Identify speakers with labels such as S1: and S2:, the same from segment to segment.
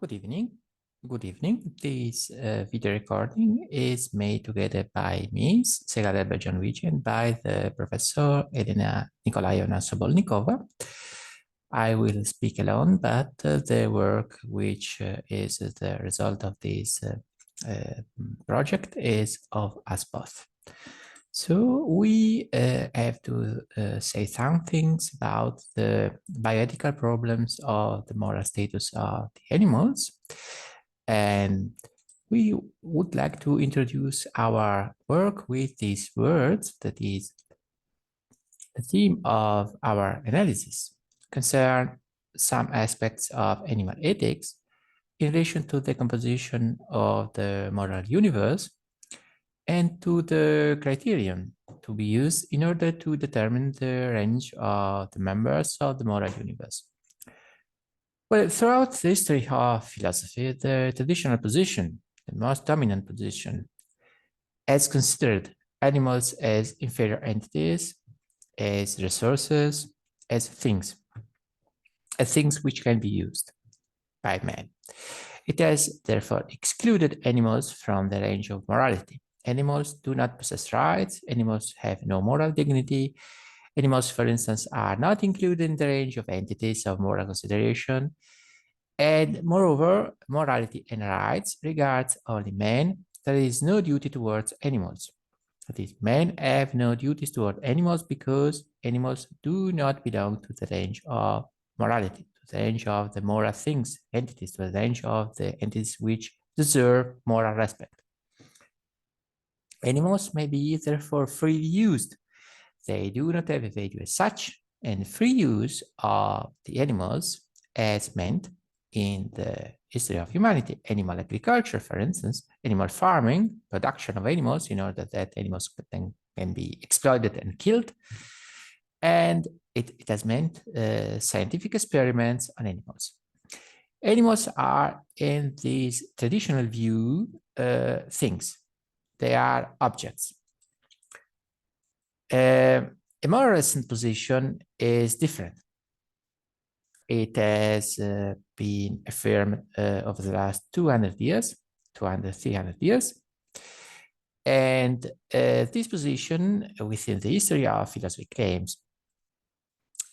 S1: Good evening. Good evening. This video recording is made together by me, Segada Berjanovic, and by the Professor Elena Nikolayevna Sobolnikova. I will speak alone, but the work which is the result of this project is of us both. So we have to say some things about the bioethical problems of the moral status of the animals. And we would like to introduce our work with these words, that is, the theme of our analysis concern some aspects of animal ethics in relation to the composition of the moral universe and to the criterion to be used in order to determine the range of the members of the moral universe. Well, throughout the history of philosophy, the traditional position, the most dominant position, has considered animals as inferior entities, as resources, as things which can be used by man. It has therefore excluded animals from the range of morality. Animals do not possess rights, animals have no moral dignity. Animals, for instance, are not included in the range of entities of moral consideration. And moreover, morality and rights regards only men. There is no duty towards animals. That is, men have no duties toward animals because animals do not belong to the range of morality, to the range of the moral things, entities, to the range of the entities which deserve moral respect. Animals may be therefore freely used. They do not have a value as such, and free use of the animals as meant in the history of humanity, animal agriculture, for instance, animal farming, production of animals in order that animals can be exploited and killed. And it has meant scientific experiments on animals. Animals are, in this traditional view, things. They are objects. A more recent position is different. It has been affirmed over the last 200 years, 300 years. And this position within the history of philosophy claims,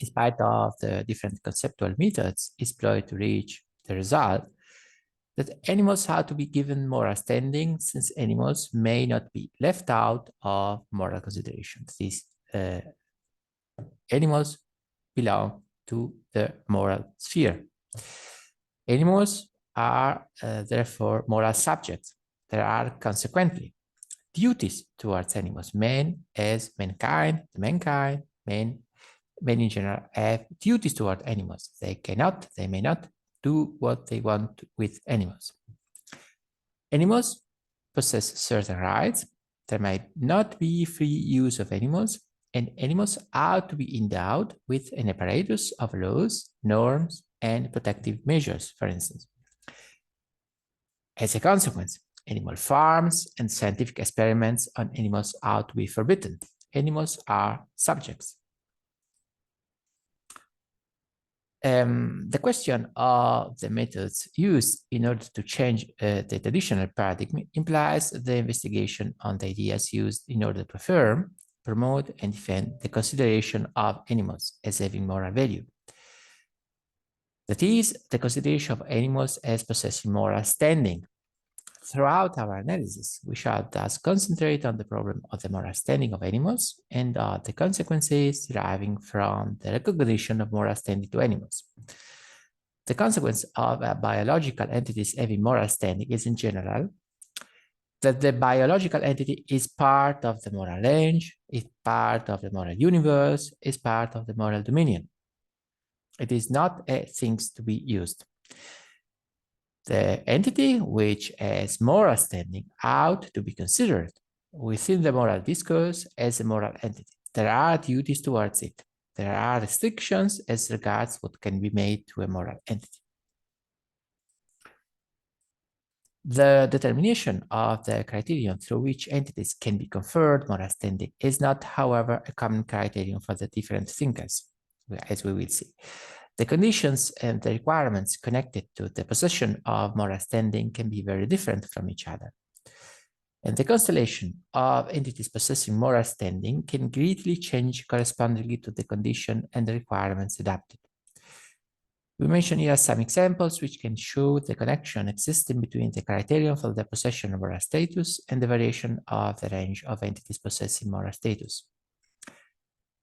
S1: in spite of the different conceptual methods employed to reach the result, that animals have to be given moral standing since animals may not be left out of moral considerations. These animals belong to the moral sphere. Animals are therefore moral subjects. There are consequently duties towards animals. Men as mankind, men in general have duties toward animals. They may not do what they want with animals. Animals possess certain rights. There might not be free use of animals, and animals are to be endowed with an apparatus of laws, norms, and protective measures, for instance. As a consequence, animal farms and scientific experiments on animals are to be forbidden. Animals are subjects. The question of the methods used in order to change the traditional paradigm implies the investigation on the ideas used in order to affirm, promote, and defend the consideration of animals as having moral value. That is, the consideration of animals as possessing moral standing. Throughout our analysis, we shall thus concentrate on the problem of the moral standing of animals and the consequences deriving from the recognition of moral standing to animals. The consequence of biological entities having moral standing is, in general, that the biological entity is part of the moral range, is part of the moral universe, is part of the moral dominion. It is not a thing to be used. The entity which has moral standing ought to be considered within the moral discourse as a moral entity. There are duties towards it. There are restrictions as regards what can be made to a moral entity. The determination of the criterion through which entities can be conferred moral standing is not, however, a common criterion for the different thinkers, as we will see. The conditions and the requirements connected to the possession of moral standing can be very different from each other. And the constellation of entities possessing moral standing can greatly change correspondingly to the condition and the requirements adapted. We mention here some examples which can show the connection existing between the criterion for the possession of moral status and the variation of the range of entities possessing moral status.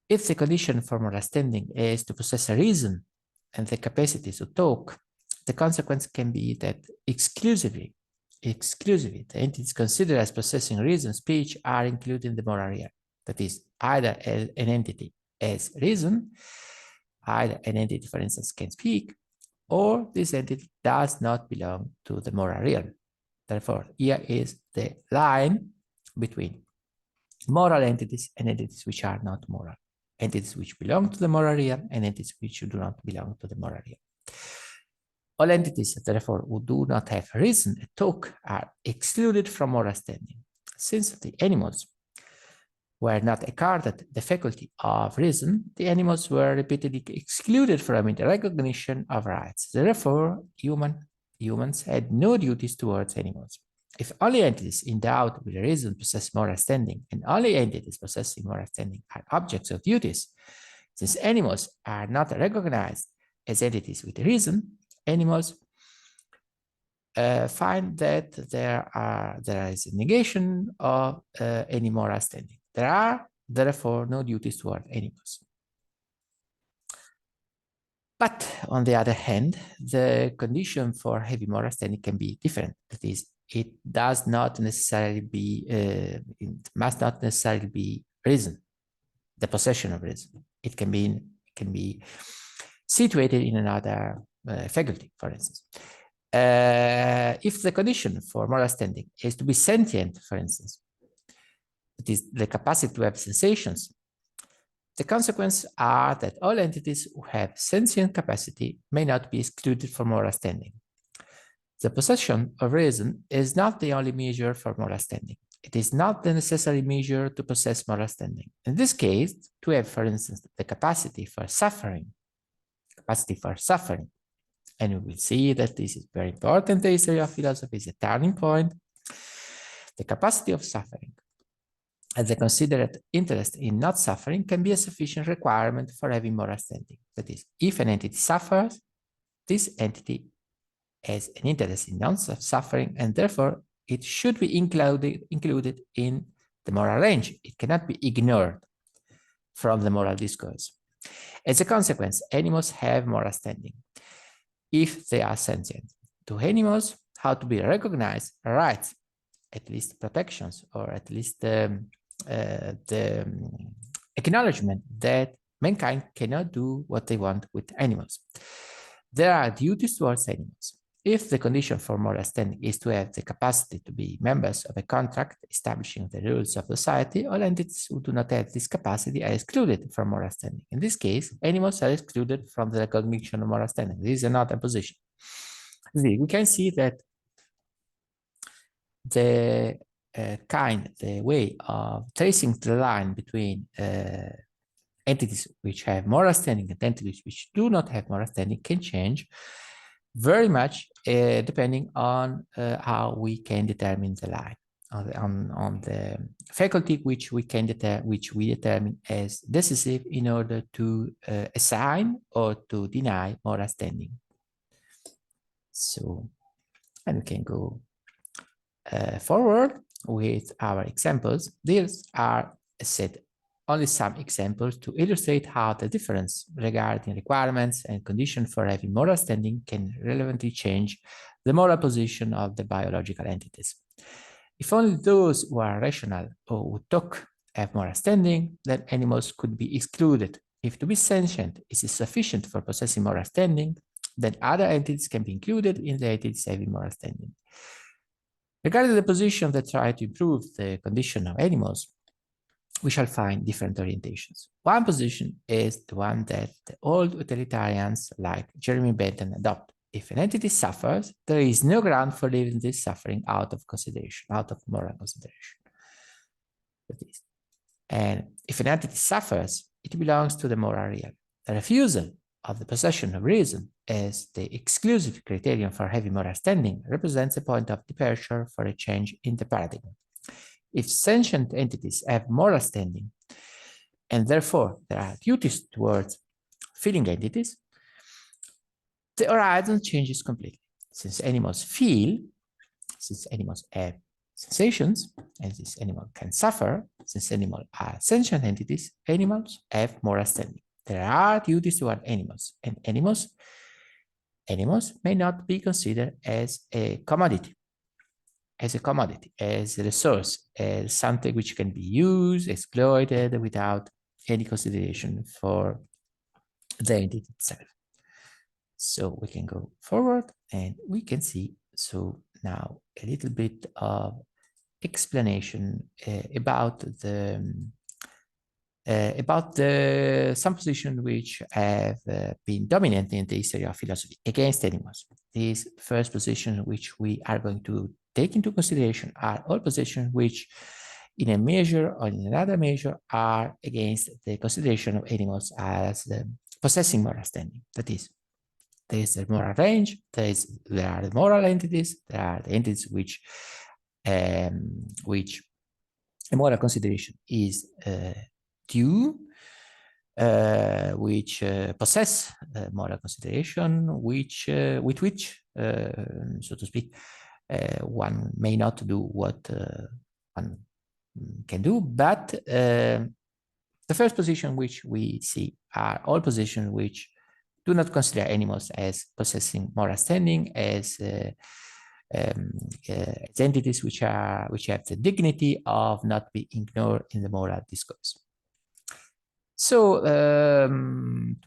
S1: If the condition for moral standing is to possess a reason and the capacity to talk, the consequence can be that exclusively, the entities considered as possessing reason speech are included in the moral realm. That is, either an entity as reason, either an entity, for instance, can speak, or this entity does not belong to the moral realm. Therefore, here is the line between moral entities and entities which are not moral. Entities which belong to the moral realm and entities which do not belong to the moral realm. All entities, therefore, who do not have reason to talk are excluded from moral standing. Since the animals were not accorded the faculty of reason, the animals were repeatedly excluded from the recognition of rights. Therefore, humans had no duties towards animals. If only entities endowed with reason possess moral standing, and only entities possessing moral standing are objects of duties, since animals are not recognized as entities with reason, animals find that there is a negation of any moral standing. There are, therefore, no duties toward animals. But on the other hand, the condition for heavy moral standing can be different. That is, it does not necessarily be, it must not necessarily be reason, the possession of reason. It can be situated in another faculty, for instance. If the condition for moral standing is to be sentient, for instance, it is the capacity to have sensations, the consequences are that all entities who have sentient capacity may not be excluded from moral standing. The possession of reason is not the only measure for moral standing. It is not the necessary measure to possess moral standing. In this case, to have, for instance, the capacity for suffering, and we will see that this is very important. The history of philosophy is a turning point. The capacity of suffering and the considered interest in not suffering can be a sufficient requirement for having moral standing. That is, if an entity suffers, this entity has an interest in non-suffering, and therefore it should be included in the moral range. It cannot be ignored from the moral discourse. As a consequence, animals have moral standing if they are sentient. To animals, how to be recognized rights, at least protections, or at least the acknowledgement that mankind cannot do what they want with animals. There are duties towards animals. If the condition for moral standing is to have the capacity to be members of a contract establishing the rules of society, all entities who do not have this capacity are excluded from moral standing. In this case, animals are excluded from the recognition of moral standing. This is another position. We can see that the way of tracing the line between entities which have moral standing and entities which do not have moral standing can change very much depending on how we can determine the line, on the faculty which we determine as decisive in order to assign or to deny moral standing. So, and we can go forward with our examples. These are, as said, only some examples to illustrate how the difference regarding requirements and conditions for having moral standing can relevantly change the moral position of the biological entities. If only those who are rational or who talk have moral standing, then animals could be excluded. If to be sentient is sufficient for possessing moral standing, then other entities can be included in the entities having moral standing. Regarding the position that try to improve the condition of animals, we shall find different orientations. One position is the one that the old utilitarians like Jeremy Bentham adopt. If an entity suffers, there is no ground for leaving this suffering out of consideration, out of moral consideration. That is. And if an entity suffers, it belongs to the moral realm. The refusal of the possession of reason as the exclusive criterion for having moral standing represents a point of departure for a change in the paradigm. If sentient entities have moral standing, and therefore there are duties towards feeling entities, the horizon changes completely. Since animals feel, since animals have sensations, and this animal can suffer, since animals are sentient entities, animals have moral standing. There are duties toward animals, and animals may not be considered as a commodity, as a resource, as something which can be used, exploited without any consideration for the entity itself. So we can go forward and we can see, so now a little bit of explanation about some positions which have been dominant in the history of philosophy against animals. These first positions which we are going to take into consideration are all positions which in a measure or in another measure are against the consideration of animals as possessing moral standing. That is, there is a moral range, there are the moral entities, there are the entities which a moral consideration is due, which possess moral consideration, which with which, so to speak, one may not do what one can do, but the first position which we see are all positions which do not consider animals as possessing moral standing, as entities which have the dignity of not being ignored in the moral discourse. So, to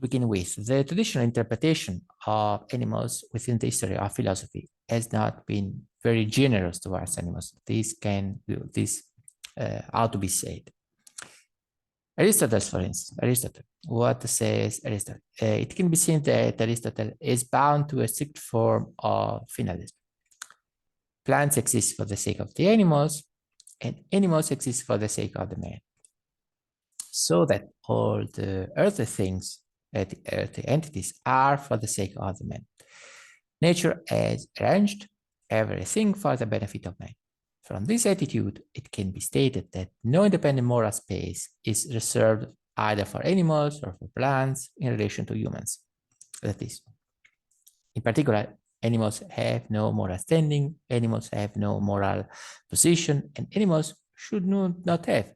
S1: begin with, the traditional interpretation of animals within the history of philosophy has not been very generous towards animals. This ought to be said. Aristotle, for instance, what says Aristotle? It can be seen that Aristotle is bound to a strict form of finalism. Plants exist for the sake of the animals, and animals exist for the sake of the man. So that all the earthly things, the earthly entities, are for the sake of the man. Nature has arranged everything for the benefit of man. From this attitude, it can be stated that no independent moral space is reserved either for animals or for plants in relation to humans. That is, in particular, animals have no moral standing, animals have no moral position, and animals should not have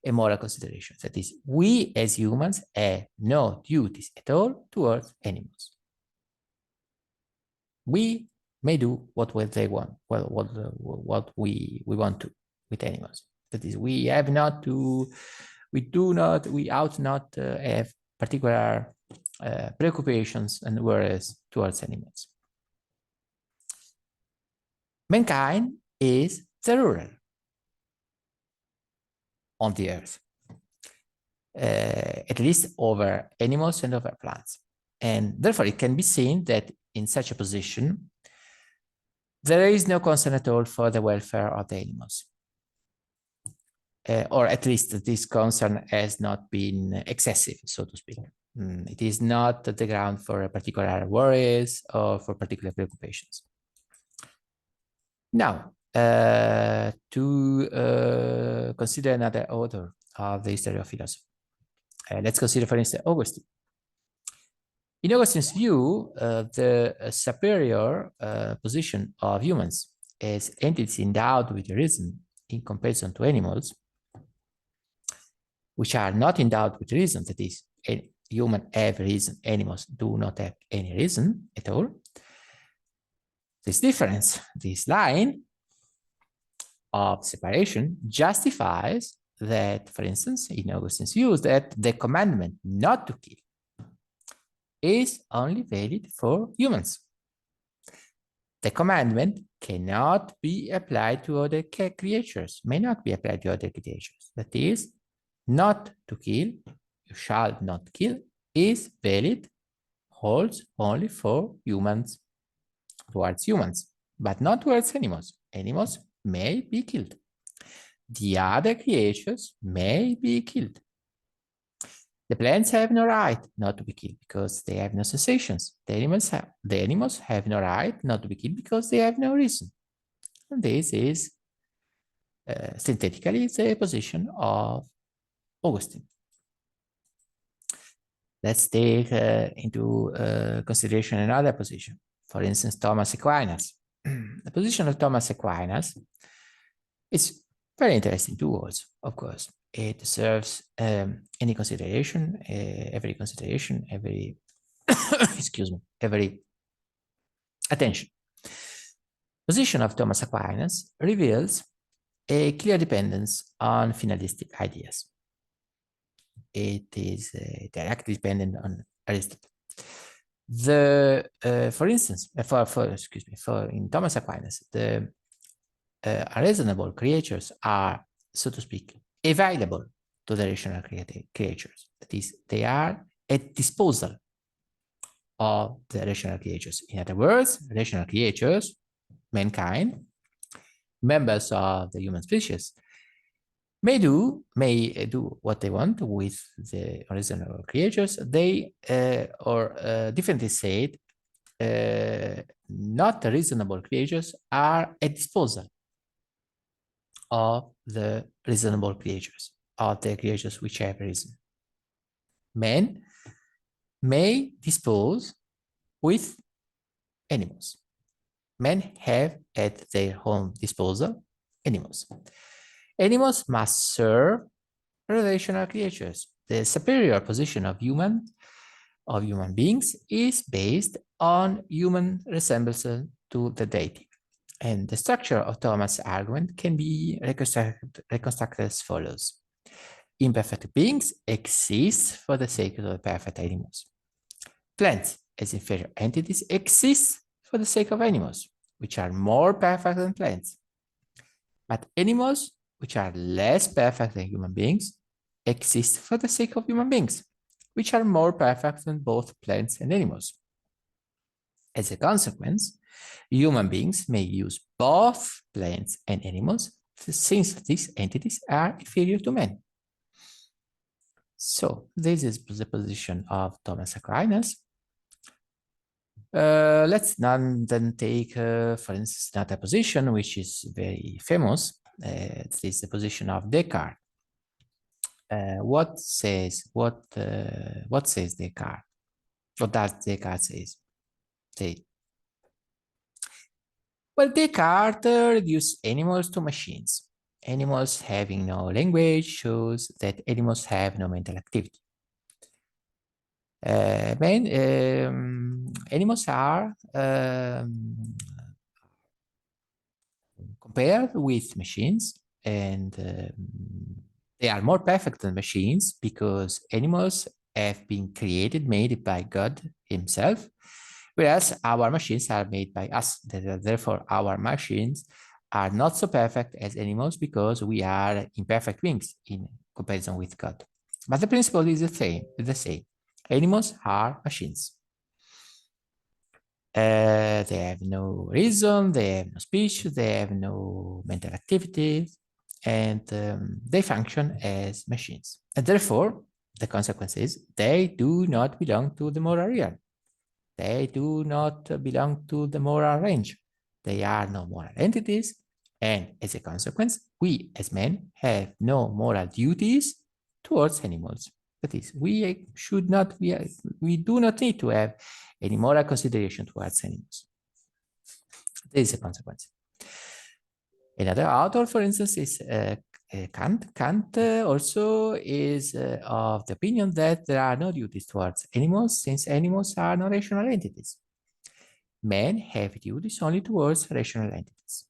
S1: a moral consideration. That is, we as humans have no duties at all towards animals. We may do what they want, what we want to with animals. That is, we ought not have particular preoccupations and worries towards animals. Mankind is the ruler on the earth, at least over animals and over plants. And therefore, it can be seen that in such a position, there is no concern at all for the welfare of the animals. Or at least this concern has not been excessive, so to speak. It is not the ground for particular worries or for particular preoccupations. Now, to consider another author of the history of philosophy. Let's consider, for instance, Augustine. In Augustine's view, the superior position of humans as entities endowed with reason in comparison to animals, which are not endowed with reason, that is, humans have reason, animals do not have any reason at all. This difference, this line of separation justifies that, for instance, in Augustine's view, that the commandment not to kill is only valid for humans. The commandment cannot be applied to other creatures, may not be applied to other creatures. That is, not to kill, you shall not kill, is valid, holds only for humans, towards humans, but not towards animals. Animals may be killed. The other creatures may be killed. The plants have no right not to be killed because they have no sensations. The animals have no right not to be killed because they have no reason. And this is synthetically the position of Augustine. Let's take into consideration another position. For instance, Thomas Aquinas. The position of Thomas Aquinas is very interesting too also, of course. It deserves any consideration, every consideration, every, excuse me, every attention. Position of Thomas Aquinas reveals a clear dependence on finalistic ideas. It is directly dependent on Aristotle. For instance, in Thomas Aquinas, the unreasonable creatures are, so to speak, available to the rational creatures. That is, they are at disposal of the rational creatures. In other words, rational creatures, mankind, members of the human species, may do what they want with the unreasonable creatures. They, differently said, not reasonable creatures are at disposal of the reasonable creatures, of the creatures which have reason. Men may dispose with animals. Men have at their own disposal animals. Animals must serve relational creatures. The superior position of human beings is based on human resemblance to the deity. And the structure of Thomas' argument can be reconstructed as follows. Imperfect beings exist for the sake of the perfect animals. Plants, as inferior entities, exist for the sake of animals, which are more perfect than plants. But animals, which are less perfect than human beings, exist for the sake of human beings, which are more perfect than both plants and animals. As a consequence, human beings may use both plants and animals since these entities are inferior to men. So this is the position of Thomas Aquinas. Let's then take, for instance, another position which is very famous. This is the position of Descartes. What says Descartes? What does Descartes say? Well, Descartes reduced animals to machines. Animals having no language shows that animals have no mental activity. Animals are compared with machines, and they are more perfect than machines because animals have been made by God himself, whereas our machines are made by us. Therefore, our machines are not so perfect as animals because we are imperfect beings in comparison with God. But the principle is the same. Animals are machines. They have no reason, they have no speech, they have no mental activity, and they function as machines. And therefore, the consequence is they do not belong to the moral realm. They do not belong to the moral range. They are no moral entities, and as a consequence, we as men have no moral duties towards animals. That is, we do not need to have any moral consideration towards animals. This is a consequence. Another author, for instance, is Kant. Kant also is of the opinion that there are no duties towards animals since animals are no rational entities. Men have duties only towards rational entities.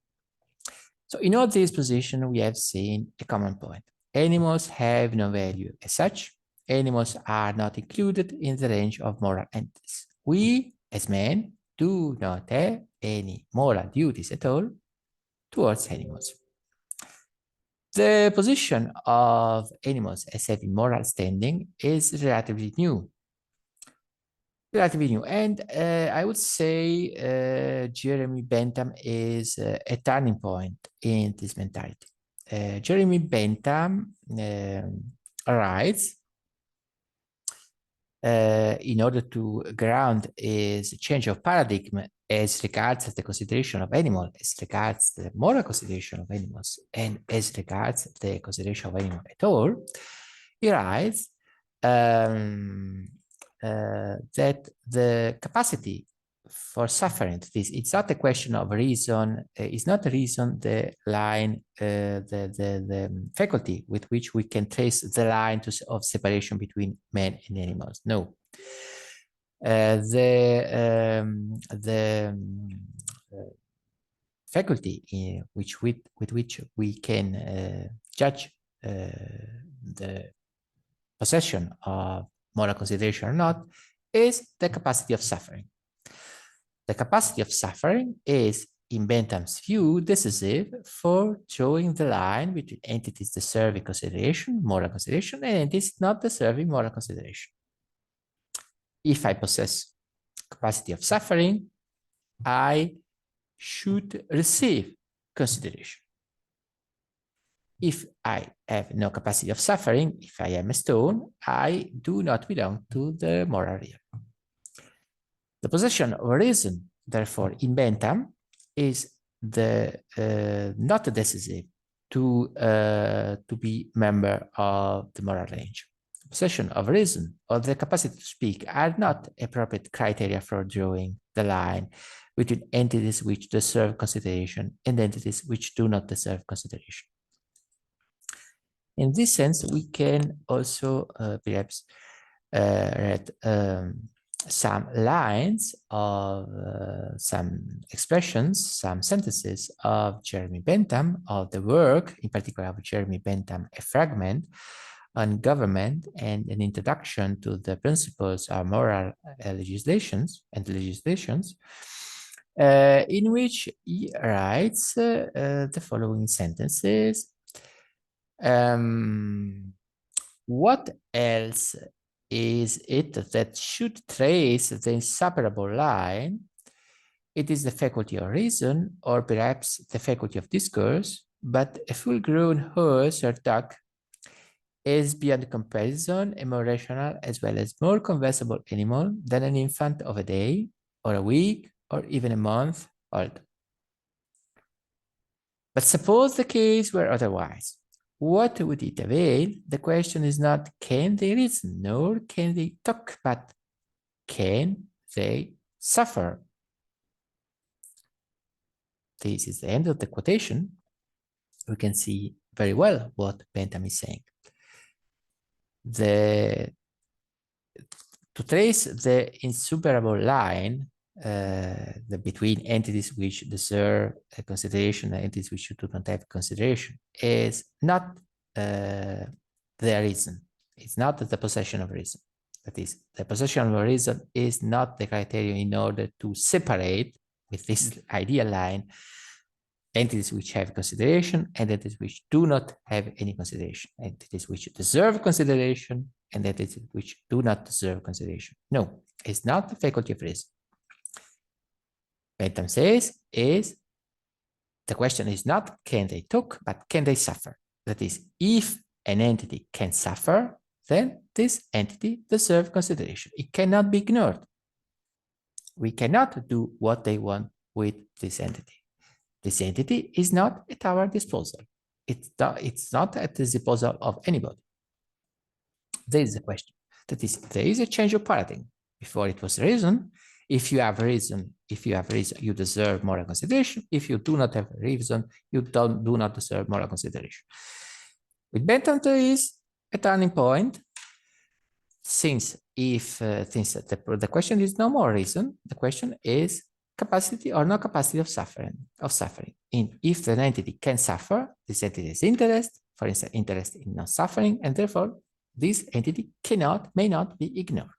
S1: So in all these positions, we have seen a common point. Animals have no value as such. Animals are not included in the range of moral entities. We, as men, do not have any moral duties at all towards animals. The position of animals as having moral standing is relatively new. And I would say Jeremy Bentham is a turning point in this mentality. Jeremy Bentham writes in order to ground is a change of paradigm as regards the consideration of animals, as regards the moral consideration of animals, and as regards the consideration of animal at all, he writes that the capacity for suffering, it's not a question of reason, it's not a reason, the line, the faculty with which we can trace the line of separation between men and animals. No. Faculty with which we can judge the possession of moral consideration or not is the capacity of suffering. The capacity of suffering is, in Bentham's view, decisive for drawing the line between entities deserving consideration, moral consideration, and entities not deserving moral consideration. If I possess capacity of suffering, I should receive consideration. If I have no capacity of suffering, if I am a stone, I do not belong to the moral realm. The possession of reason, therefore, in Bentham is not decisive to be member of the moral range. The possession of reason or the capacity to speak are not appropriate criteria for drawing the line between entities which deserve consideration and entities which do not deserve consideration. In this sense, we can also perhaps read some lines of some expressions, some sentences of Jeremy Bentham, of the work, in particular of Jeremy Bentham, a fragment on government and an introduction to the principles of moral legislations, in which he writes the following sentences. What else is it that should trace the inseparable line? It is the faculty of reason, or perhaps the faculty of discourse, but a full-grown horse or dog is beyond comparison a more rational as well as more conversable animal than an infant of a day, or a week, or even a month old. But suppose the case were otherwise. What would it avail? The question is not can they reason, nor can they talk, but can they suffer? This is the end of the quotation. We can see very well what Bentham is saying. To trace the insuperable line between entities which deserve consideration and entities which do not have consideration is not their reason. It's not the possession of reason. That is, the possession of reason is not the criterion in order to separate with this ideal line entities which have consideration and entities which do not have any consideration, entities which deserve consideration and entities which do not deserve consideration. No, it's not the faculty of reason. Bentham says is the question is not can they talk, but can they suffer? That is, if an entity can suffer, then this entity deserves consideration. It cannot be ignored. We cannot do what they want with this entity. This entity is not at our disposal. It's not at the disposal of anybody. There is a question. That is, there is a change of paradigm. Before it was reason. If you have reason, you deserve moral consideration. If you do not have reason, you do not deserve moral consideration. With Bentham, there is a turning point. Since the question is no more reason, the question is capacity or no capacity of suffering. And if the entity can suffer, this entity is interest, for instance, interest in not suffering, and therefore this entity may not be ignored.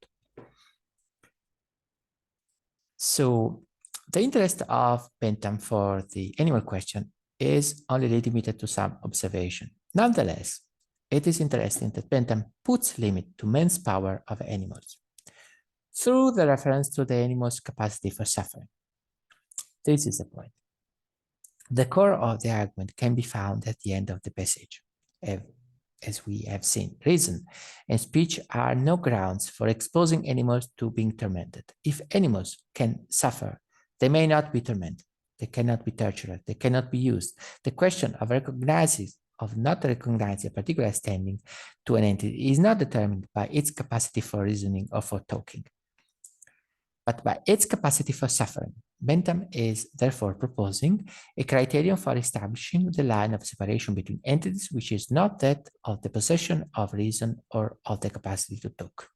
S1: So the interest of Bentham for the animal question is only limited to some observation. Nonetheless, it is interesting that Bentham puts limit to man's power of animals through the reference to the animal's capacity for suffering. This is the point. The core of the argument can be found at the end of the passage. as we have seen. Reason and speech are no grounds for exposing animals to being tormented. If animals can suffer, they may not be tormented. They cannot be tortured. They cannot be used. The question of not recognizing a particular standing to an entity is not determined by its capacity for reasoning or for talking, but by its capacity for suffering. Bentham is therefore proposing a criterion for establishing the line of separation between entities which is not that of the possession of reason or of the capacity to talk.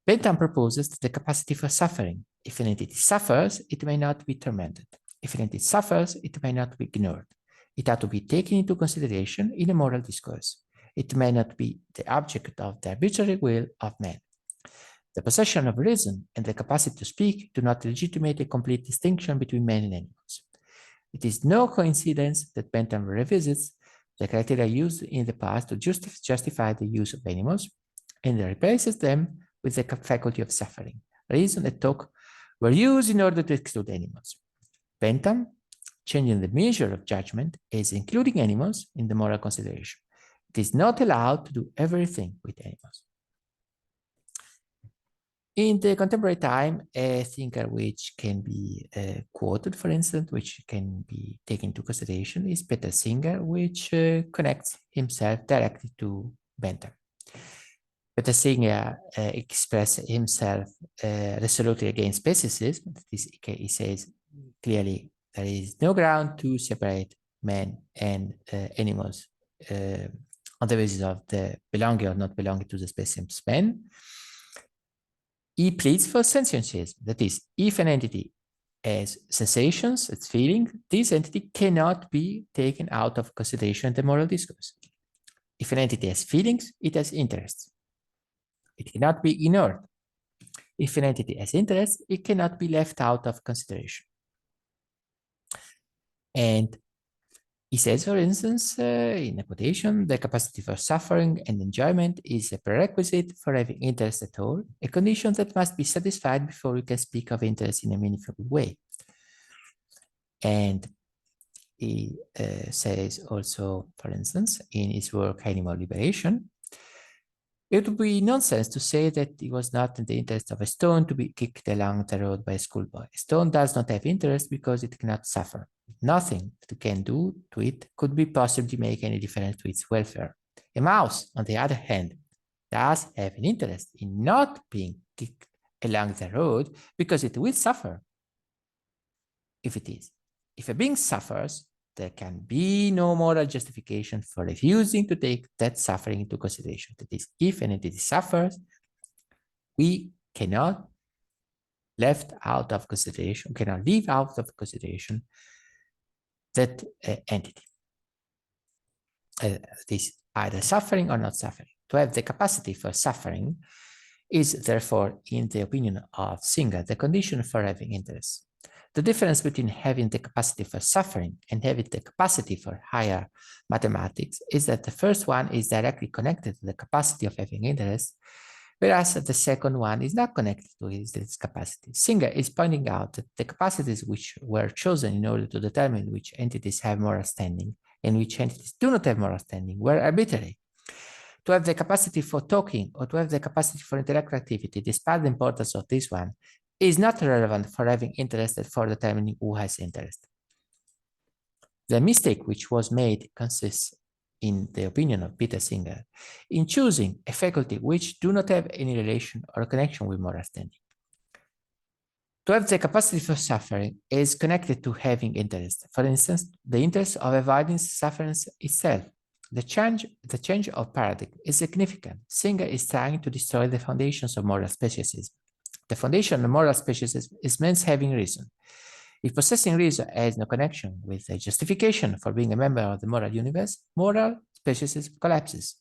S1: Bentham proposes the capacity for suffering. If an entity suffers, it may not be tormented. If an entity suffers, it may not be ignored. It ought to be taken into consideration in a moral discourse. It may not be the object of the arbitrary will of man. The possession of reason and the capacity to speak do not legitimate a complete distinction between men and animals. It is no coincidence that Bentham revisits the criteria used in the past to justify the use of animals and replaces them with the faculty of suffering. Reason and talk were used in order to exclude animals. Bentham, changing the measure of judgment, is including animals in the moral consideration. It is not allowed to do everything with animals. In the contemporary time, a thinker which can be quoted, for instance, which can be taken into consideration is Peter Singer, which connects himself directly to Bentham. Peter Singer expressed himself resolutely against speciesism. He says clearly there is no ground to separate men and animals on the basis of the belonging or not belonging to the species man. He pleads for sentientism. That is, if an entity has sensations, its feeling, this entity cannot be taken out of consideration in the moral discourse. If an entity has feelings, it has interests. It cannot be ignored. If an entity has interests, it cannot be left out of consideration. And he says, for instance, in a quotation, the capacity for suffering and enjoyment is a prerequisite for having interest at all, a condition that must be satisfied before we can speak of interest in a meaningful way. And he says also, for instance, in his work, Animal Liberation, it would be nonsense to say that it was not in the interest of a stone to be kicked along the road by a schoolboy. A stone does not have interest because it cannot suffer. Nothing it can do to it could be possibly make any difference to its welfare. A mouse, on the other hand, does have an interest in not being kicked along the road because it will suffer if it is. If a being suffers, there can be no moral justification for refusing to take that suffering into consideration. That is, if an entity suffers, we cannot leave out of consideration that entity. This either suffering or not suffering. To have the capacity for suffering is therefore, in the opinion of Singer, the condition for having interest. The difference between having the capacity for suffering and having the capacity for higher mathematics is that the first one is directly connected to the capacity of having interest, whereas the second one is not connected to its capacity. Singer is pointing out that the capacities which were chosen in order to determine which entities have moral standing and which entities do not have moral standing were arbitrary. To have the capacity for talking or to have the capacity for intellectual activity, despite the importance of this one, is not relevant for having interest and for determining who has interest. The mistake which was made consists, in the opinion of Peter Singer, in choosing a faculty which do not have any relation or connection with moral standing. To have the capacity for suffering is connected to having interest. For instance, the interest of avoiding suffering itself. The change of paradigm is significant. Singer is trying to destroy the foundations of moral speciesism. The foundation of moral speciesism is man's having reason. If possessing reason has no connection with a justification for being a member of the moral universe, moral speciesism collapses.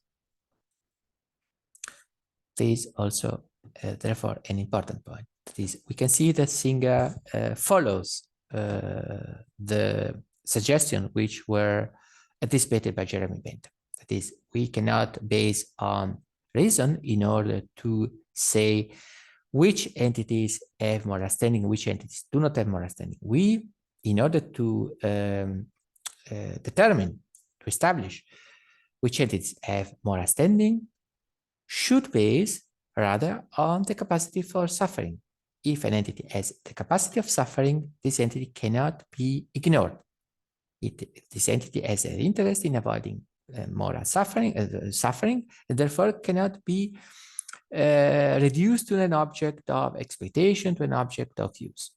S1: This is also, therefore, an important point. That is, we can see that Singer follows the suggestions which were anticipated by Jeremy Bentham. That is, we cannot base on reason in order to say which entities have moral standing, which entities do not have moral standing. We, in order to determine, to establish which entities have moral standing, should base rather on the capacity for suffering. If an entity has the capacity of suffering, this entity cannot be ignored. This entity has an interest in avoiding moral suffering, and therefore cannot be reduced to an object of exploitation, to an object of use.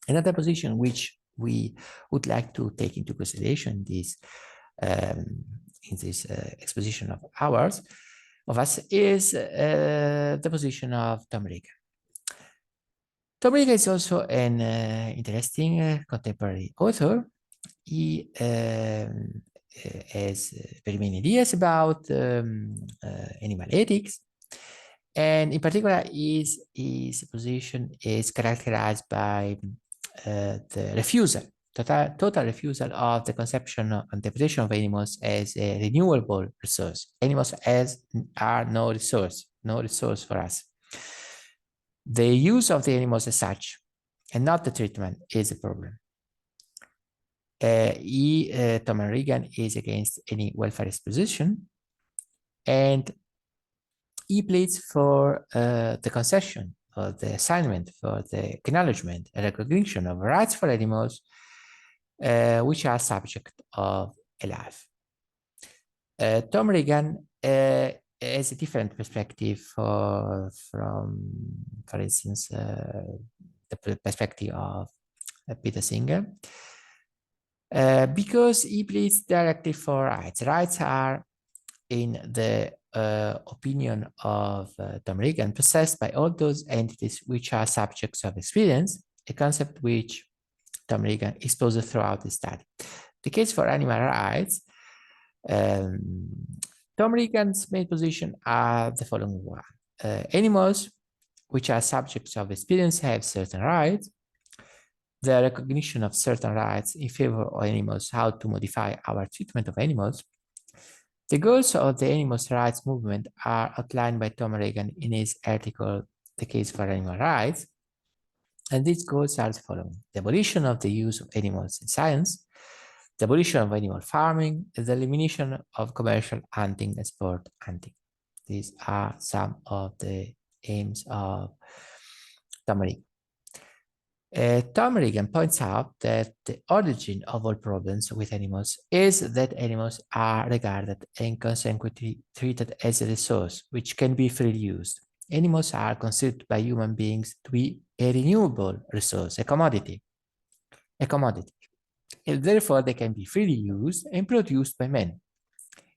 S1: Another position which we would like to take into consideration in this exposition of ours, of us, is the position of Tom Regan. Tom Regan is also an interesting contemporary author. He has very many ideas about animal ethics, and in particular, his position is characterized by the refusal, total refusal of the conception and interpretation of animals as a renewable resource. Animals are no resource for us. The use of the animals as such, and not the treatment, is a problem. Tom Regan is against any welfarist position, and he pleads for the concession, for the assignment, for the acknowledgement and recognition of rights for animals which are subject of a life. Tom Regan has a different perspective from, for instance, the perspective of Peter Singer, because he pleads directly for rights. Rights are, in the opinion of Tom Regan, possessed by all those entities which are subjects of experience, a concept which Tom Regan exposed throughout the study. The case for animal rights, Tom Regan's main position are the following one. Animals which are subjects of experience have certain rights. The recognition of certain rights in favor of animals, how to modify our treatment of animals. The goals of the animals' rights movement are outlined by Tom Regan in his article, The Case for Animal Rights. And these goals are the following: the abolition of the use of animals in science, the abolition of animal farming, the elimination of commercial hunting and sport hunting. These are some of the aims of Tom Regan. Tom Regan points out that the origin of all problems with animals is that animals are regarded and consequently treated as a resource which can be freely used. Animals are considered by human beings to be a renewable resource, a commodity. And therefore, they can be freely used and produced by men.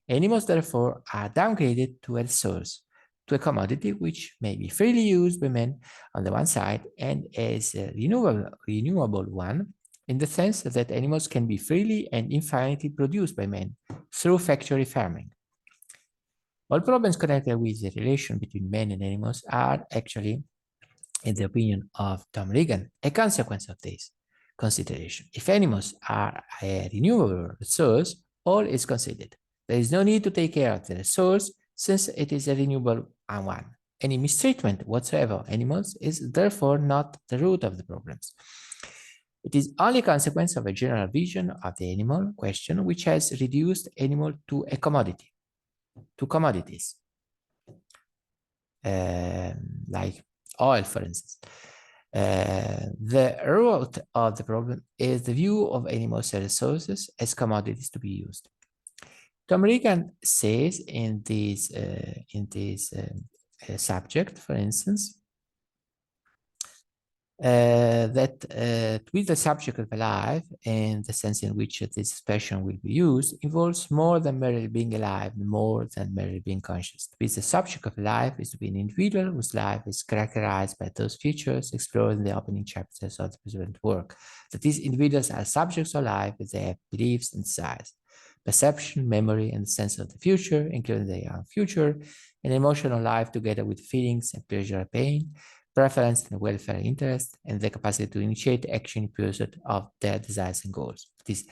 S1: Animals, therefore, are downgraded to a resource, to a commodity which may be freely used by men on the one side and as a renewable one, in the sense that animals can be freely and infinitely produced by men through factory farming. All problems connected with the relation between men and animals are actually, in the opinion of Tom Regan, a consequence of this consideration. If animals are a renewable resource, all is conceded. There is no need to take care of the resource since it is a renewable one. Any mistreatment whatsoever of animals is therefore not the root of the problems. It is only a consequence of a general vision of the animal question which has reduced animal to a commodity, to commodities, like oil, for instance. The root of the problem is the view of animals as resources, as commodities to be used. Tom Regan says in this subject, for instance, that with the subject of life and the sense in which this expression will be used involves more than merely being alive, more than merely being conscious. With the subject of life is to be an individual whose life is characterized by those features explored in the opening chapters of the present work. That these individuals are subjects of life, they have beliefs and desires, perception, memory, and sense of the future, including their own future, and emotional life together with feelings and pleasure and pain, preference and welfare interest, and the capacity to initiate action in pursuit of their desires and goals. This,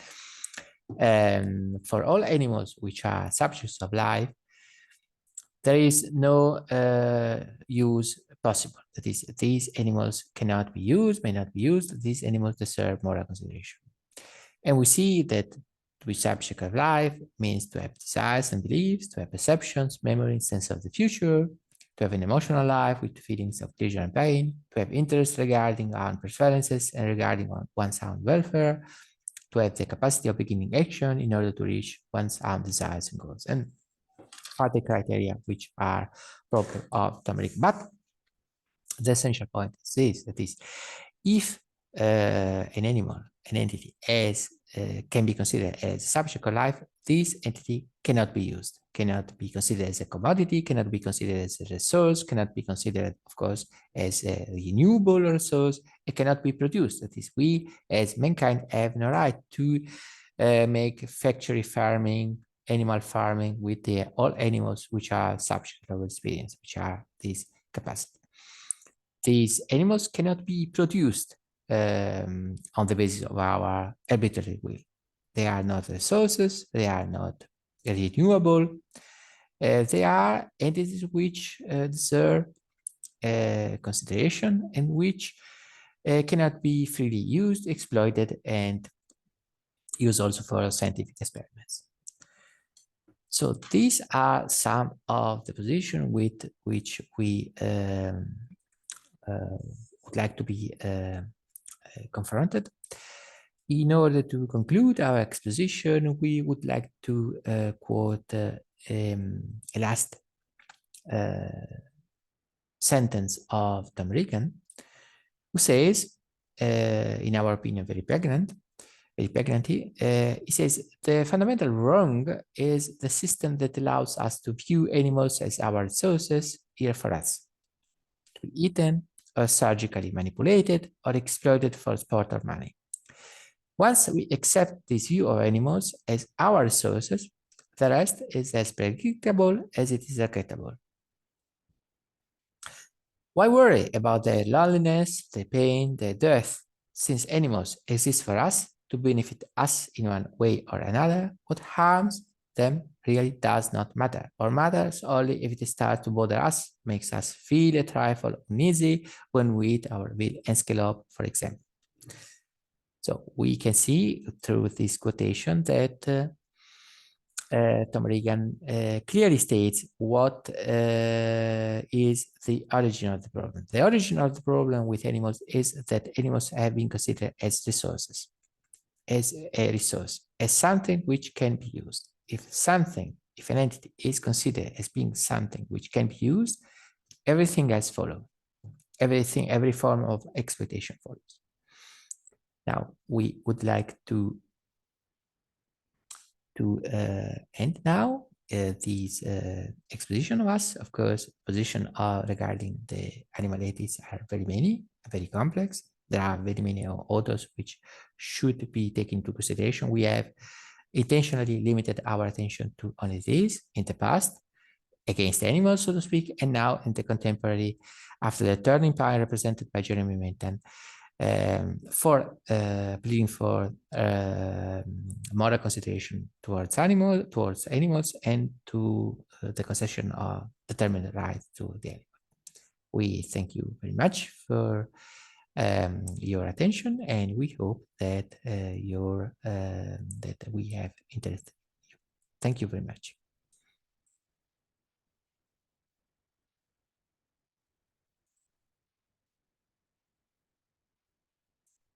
S1: for all animals which are subjects of life, there is no use possible. That is, these animals cannot be used, may not be used. These animals deserve moral consideration. And we see that To be subject of life means to have desires and beliefs, to have perceptions, memories, sense of the future, to have an emotional life with feelings of pleasure and pain, to have interests regarding our preferences and regarding one's own welfare, to have the capacity of beginning action in order to reach one's own desires and goals, and other criteria which are proper of Tamaric. But the essential point is this, that is, if an animal, an entity, can be considered as subject of life, this entity cannot be used, cannot be considered as a commodity, cannot be considered as a resource, cannot be considered, of course, as a renewable resource. It cannot be produced. That is, we as mankind have no right to make factory farming, animal farming with all animals which are subject of experience, which are this capacity. These animals cannot be produced on the basis of our arbitrary will. They are not resources, they are not renewable, they are entities which deserve consideration and which cannot be freely used, exploited, and used also for scientific experiments. So these are some of the positions with which we would like to be confronted. In order to conclude our exposition, we would like to quote a last sentence of Tom Regan, who says, in our opinion, very pregnantly, he says, the fundamental wrong is the system that allows us to view animals as our resources here for us, to be eaten, or surgically manipulated or exploited for sport or money. Once we accept this view of animals as our resources, the rest is as predictable as it is regrettable. Why worry about their loneliness, their pain, their death, since animals exist for us to benefit us in one way or another? What harms them really does not matter, or matters only if it starts to bother us, makes us feel a trifle uneasy when we eat our veal and scallop, for example. So we can see through this quotation that Tom Regan clearly states what is the origin of the problem. The origin of the problem with animals is that animals have been considered as resources, as a resource, as something which can be used. If an entity is considered as being something which can be used, everything else follows. Every form of exploitation follows. Now, we would like to end now this exposition of us. Of course, positions regarding the animal ethics are very many, very complex. There are very many authors which should be taken into consideration. We have intentionally limited our attention to only this in the past, against animals, so to speak, and now in the contemporary, after the turning point represented by Jeremy Bentham, for pleading for moral consideration towards animals, and to the concession of determined right to the animal. We thank you very much for your attention, and we hope that that we have interested you. Thank you very much.